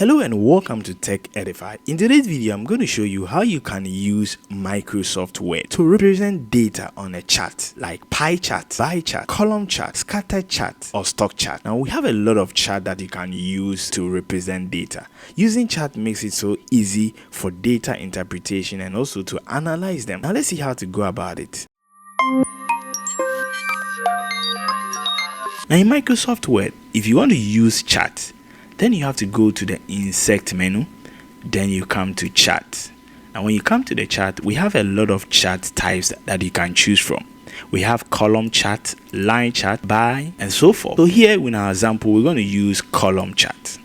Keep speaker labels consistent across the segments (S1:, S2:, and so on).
S1: Hello and welcome to Tech Edify. In today's video, I'm going to show you how you can use Microsoft Word to represent data on a chart like pie chart, bar chart, column chart, scatter chart, or stock chart. Now we have a lot of chart that you can use to represent data. Using chart makes it so easy for data interpretation and also to analyze them. Now let's see how to go about it. Now in Microsoft Word, if you want to use chart, then you have to go to the insert menu, then you come to chart. Now when you come to the chart, we have a lot of chart types that you can choose from. We have column chart, line chart, bar, and so forth. So here in our example, we're going to use column chart.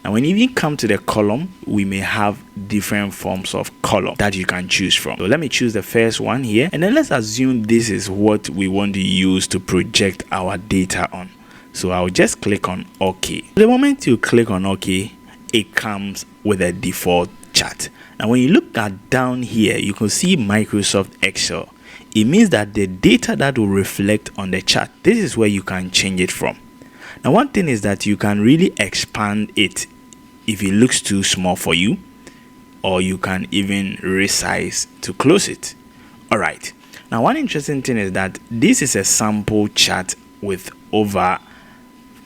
S1: Now when you even come to the column, we may have different forms of column that you can choose from. So let me choose the first one here, and then let's assume this is what we want to use to project our data on. So I'll just click on OK. The moment you click on OK, it comes with a default chart. Now when you look down here, you can see Microsoft Excel. It means that the data that will reflect on the chart, this is where you can change it from. Now one thing is that you can really expand it if it looks too small for you, or you can even resize to close it. Alright, now one interesting thing is that this is a sample chart with over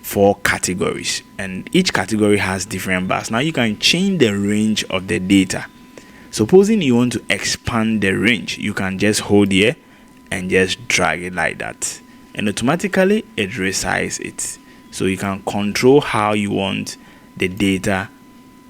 S1: 4 categories, and each category has different bars. Now you can change the range of the data. Supposing you want to expand the range, you can just hold here and just drag it like that, and automatically it resizes it. So you can control how you want the data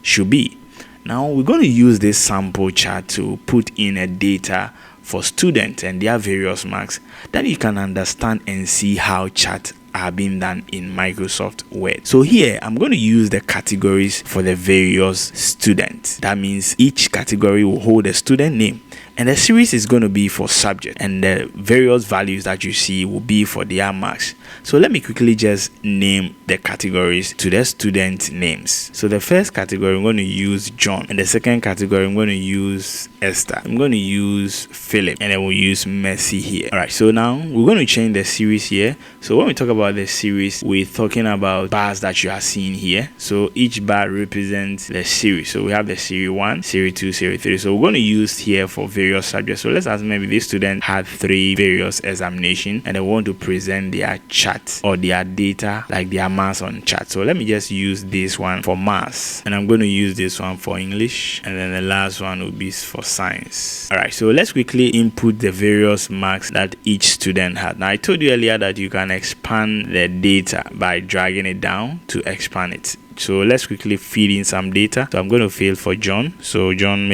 S1: should be. Now we're going to use this sample chart to put in a data for students and their various marks, that you can understand and see how charts are being done in Microsoft Word. So here I'm going to use the categories for the various students. That means each category will hold a student name, and the series is going to be for subject, and the various values that you see will be for their marks. So let me quickly just name the categories to the student names. So the first category I'm going to use John, and the second category I'm going to use Esther. I'm going to use Philip, and then we'll use Mercy here. All right, so now we're going to change the series here. So when we talk about the series, we're talking about bars that you are seeing here. So each bar represents the series. So we have the series 1, series 2, series 3. So we're going to use here for various subjects. So let's assume maybe this student had 3 various examinations and they want to present their chart or their data, like their maths on chart. So let me just use this one for maths, and I'm going to use this one for English, and then the last one will be for science. All right, so let's quickly input the various marks that each student had. Now I told you earlier that you can expand the data by dragging it down to expand it. So let's quickly feed in some data. So I'm going to fill for John. So John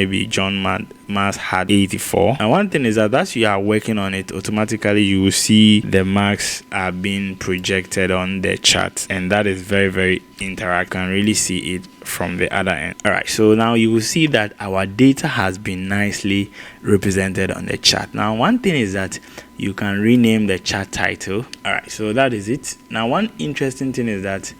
S1: math had 84. And one thing is that as you are working on it, automatically you will see the marks are being projected on the chart, and that is very interactive. You can really see it from the other end. All right, so now you will see that our data has been nicely represented on the chart. Now one thing is that you can rename the chart title. All right, so that is it. Now one interesting thing is that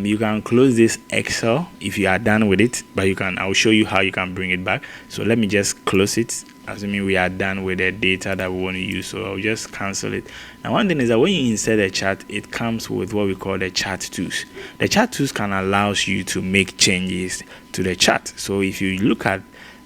S1: you can close this Excel if you are done with it, but I'll show you how you can bring it back. So let me just close it, assuming we are done with the data that we want to use. So I'll just cancel it. Now one thing is that when you insert a chart, it comes with what we call the chart tools. The chart tools can allow you to make changes to the chart. So if you look at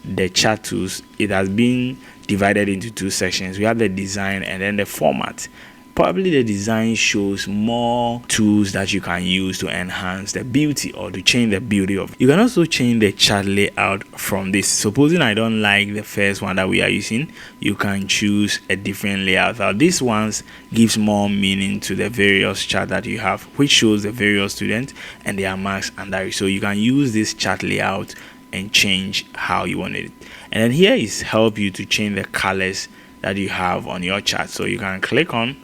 S1: the chart tools, it has been divided into 2 sections. We have the design and then the format. Probably the design shows more tools that you can use to enhance the beauty or to change the beauty of it. You can also change the chart layout from this. Supposing I don't like the first one that we are using, you can choose a different layout. Now this one gives more meaning to the various chart that you have, which shows the various students and their marks under it. So you can use this chart layout and change how you want it. And then here is help you to change the colors that you have on your chart. So you can click on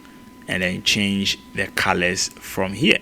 S1: and then change the colors from here.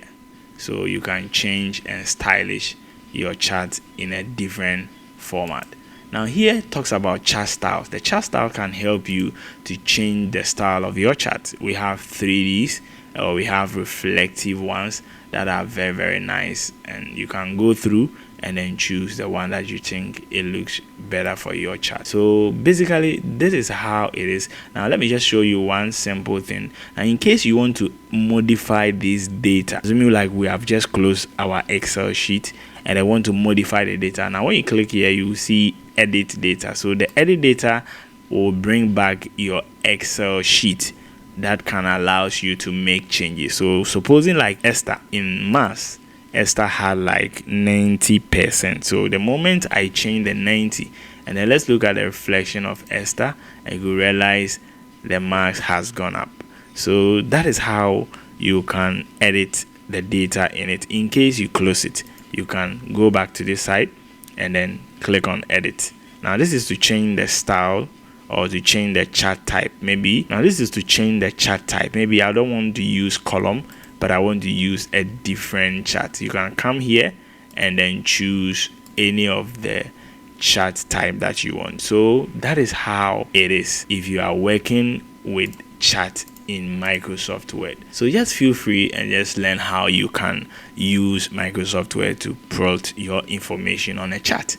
S1: So you can change and stylish your chart in a different format. Now here it talks about chart styles. The chart style can help you to change the style of your chart. We have 3Ds, or we have reflective ones that are very nice, and you can go through and then choose the one that you think it looks better for your chart. So basically this is how it is. Now let me just show you one simple thing. Now in case you want to modify this data, assuming like we have just closed our Excel sheet and I want to modify the data. Now when you click here, you will see edit data. So the edit data will bring back your Excel sheet that can allows you to make changes. So supposing like Esther in mass, Esther had like 90%. So the moment I change the 90, and then let's look at the reflection of Esther, and you realize the marks has gone up. So that is how you can edit the data in it. In case you close it, you can go back to this side and then click on edit. Now this is to change the style or to change the chart type. Maybe now this is to change the chart type. Maybe I don't want to use column, but I want to use a different chart. You can come here and then choose any of the chart type that you want. So that is how it is if you are working with chart in Microsoft Word. So just feel free and just learn how you can use Microsoft Word to plot your information on a chart.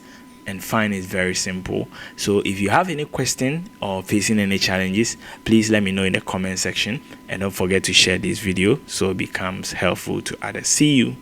S1: And find is very simple. So if you have any question or facing any challenges, please let me know in the comment section, and don't forget to share this video so it becomes helpful to others. See you.